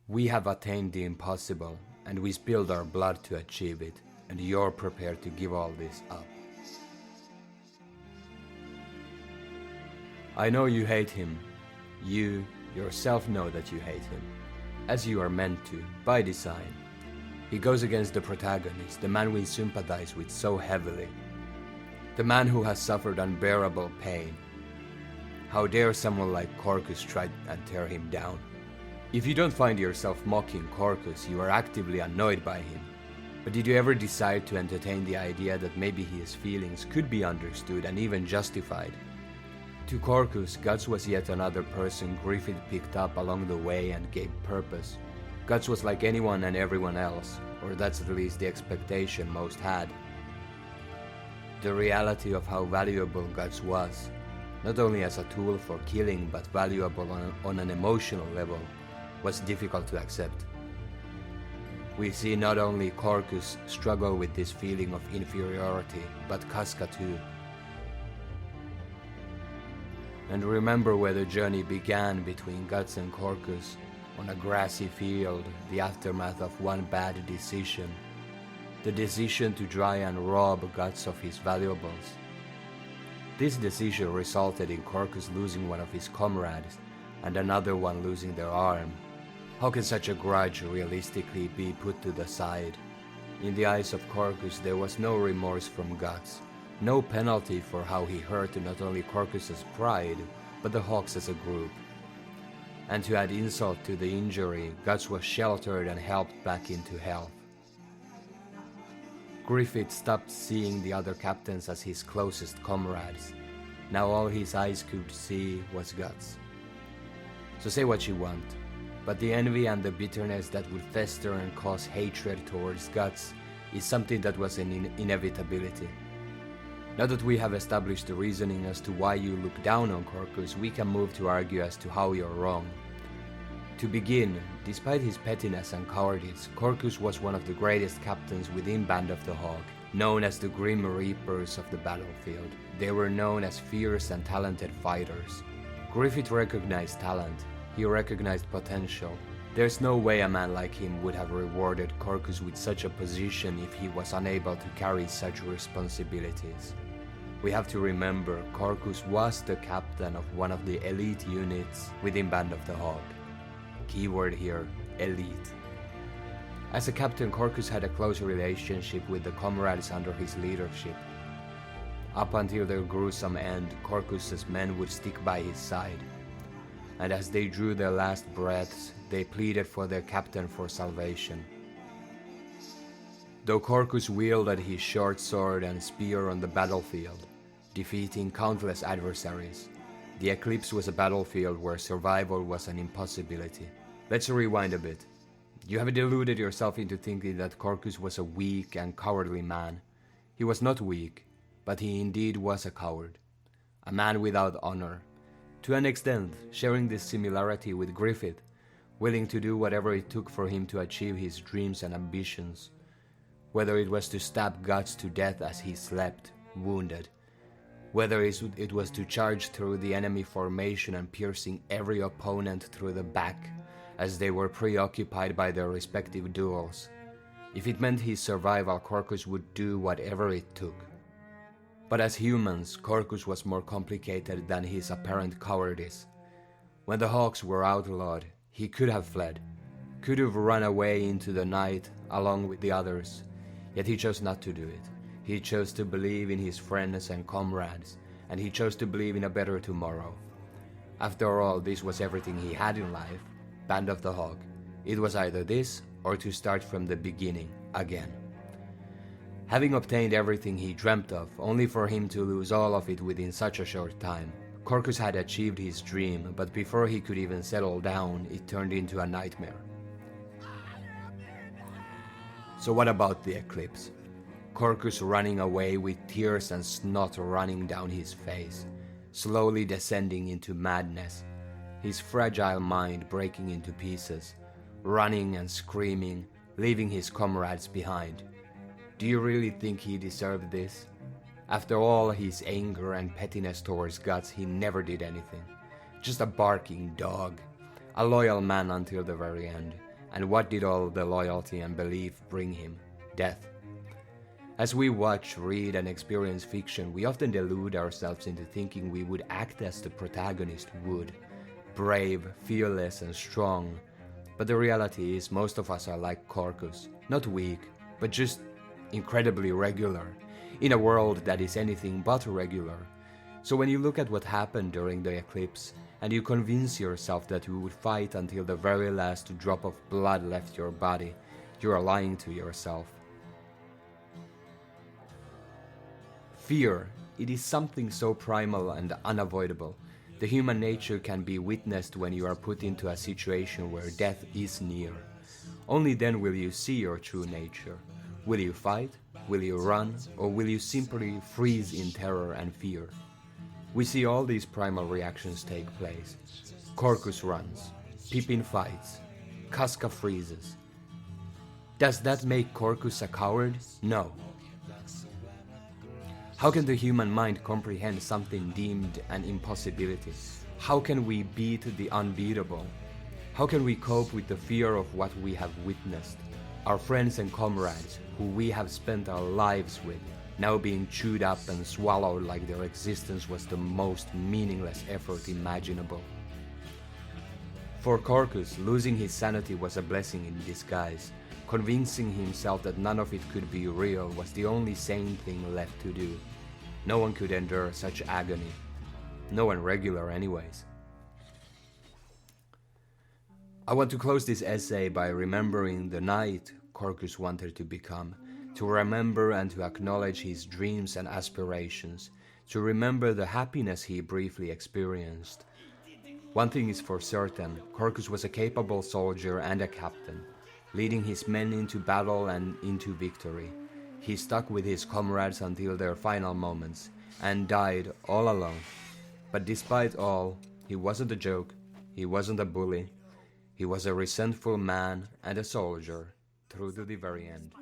We have attained the impossible, and we spilled our blood to achieve it, and you're prepared to give all this up. I know you hate him. You yourself know that you hate him, as you are meant to, by design. He goes against the protagonist, the man we sympathize with so heavily, the man who has suffered unbearable pain. How dare someone like Corkus try and tear him down? If you don't find yourself mocking Corkus, you are actively annoyed by him. But did you ever decide to entertain the idea that maybe his feelings could be understood and even justified? To Corkus, Guts was yet another person Griffith picked up along the way and gave purpose. Guts was like anyone and everyone else, or that's at least the expectation most had. The reality of how valuable Guts was, not only as a tool for killing but valuable on an emotional level, was difficult to accept. We see not only Corkus struggle with this feeling of inferiority, but Casca too. And remember where the journey began between Guts and Corkus, on a grassy field, the aftermath of one bad decision. The decision to try and rob Guts of his valuables. This decision resulted in Corkus losing one of his comrades, and another one losing their arm. How can such a grudge realistically be put to the side? In the eyes of Corkus there was no remorse from Guts, no penalty for how he hurt not only Corkus's pride, but the Hawks as a group. And to add insult to the injury, Guts was sheltered and helped back into health. Griffith stopped seeing the other captains as his closest comrades. Now all his eyes could see was Guts. So say what you want, but the envy and the bitterness that would fester and cause hatred towards Guts is something that was an inevitability. Now that we have established the reasoning as to why you look down on Corkus, we can move to argue as to how you're wrong. To begin, despite his pettiness and cowardice, Corkus was one of the greatest captains within Band of the Hawk, known as the Grim Reapers of the battlefield. They were known as fierce and talented fighters. Griffith recognized talent, he recognized potential. There's no way a man like him would have rewarded Corkus with such a position if he was unable to carry such responsibilities. We have to remember, Corkus was the captain of one of the elite units within Band of the Hawk. Keyword here, elite. As a captain, Corkus had a close relationship with the comrades under his leadership. Up until their gruesome end, Corkus's men would stick by his side. And as they drew their last breaths, they pleaded for their captain for salvation. Though Corkus wielded his short sword and spear on the battlefield, defeating countless adversaries, the Eclipse was a battlefield where survival was an impossibility. Let's rewind a bit. You have deluded yourself into thinking that Corkus was a weak and cowardly man. He was not weak, but he indeed was a coward. A man without honor. To an extent, sharing this similarity with Griffith, willing to do whatever it took for him to achieve his dreams and ambitions. Whether it was to stab Guts to death as he slept, wounded. Whether it was to charge through the enemy formation and piercing every opponent through the back as they were preoccupied by their respective duels. If it meant his survival, Corkus would do whatever it took. But as humans, Corkus was more complicated than his apparent cowardice. When the Hawks were outlawed, he could have fled, could have run away into the night along with the others, yet he chose not to do it. He chose to believe in his friends and comrades, and he chose to believe in a better tomorrow. After all, this was everything he had in life, Band of the Hawk. It was either this, or to start from the beginning, again. Having obtained everything he dreamt of, only for him to lose all of it within such a short time, Corkus had achieved his dream, but before he could even settle down, it turned into a nightmare. So what about the Eclipse? Corkus running away with tears and snot running down his face, slowly descending into madness, his fragile mind breaking into pieces, running and screaming, leaving his comrades behind. Do you really think he deserved this? After all his anger and pettiness towards Guts, he never did anything. Just a barking dog. A loyal man until the very end. And what did all the loyalty and belief bring him? Death. As we watch, read, and experience fiction, we often delude ourselves into thinking we would act as the protagonist would, brave, fearless, and strong. But the reality is most of us are like Corkus, not weak, but just incredibly regular, in a world that is anything but regular. So when you look at what happened during the eclipse, and you convince yourself that you would fight until the very last drop of blood left your body, you are lying to yourself. Fear, it is something so primal and unavoidable. The human nature can be witnessed when you are put into a situation where death is near. Only then will you see your true nature. Will you fight? Will you run? Or will you simply freeze in terror and fear? We see all these primal reactions take place. Corkus runs. Pippin fights. Casca freezes. Does that make Corkus a coward? No. How can the human mind comprehend something deemed an impossibility? How can we beat the unbeatable? How can we cope with the fear of what we have witnessed? Our friends and comrades, who we have spent our lives with, now being chewed up and swallowed like their existence was the most meaningless effort imaginable. For Corkus, losing his sanity was a blessing in disguise. Convincing himself that none of it could be real was the only sane thing left to do. No one could endure such agony. No one regular anyways. I want to close this essay by remembering the knight Corkus wanted to become, to remember and to acknowledge his dreams and aspirations, to remember the happiness he briefly experienced. One thing is for certain, Corkus was a capable soldier and a captain, leading his men into battle and into victory. He stuck with his comrades until their final moments, and died all alone. But despite all, he wasn't a joke, he wasn't a bully, he was a resentful man and a soldier, through to the very end.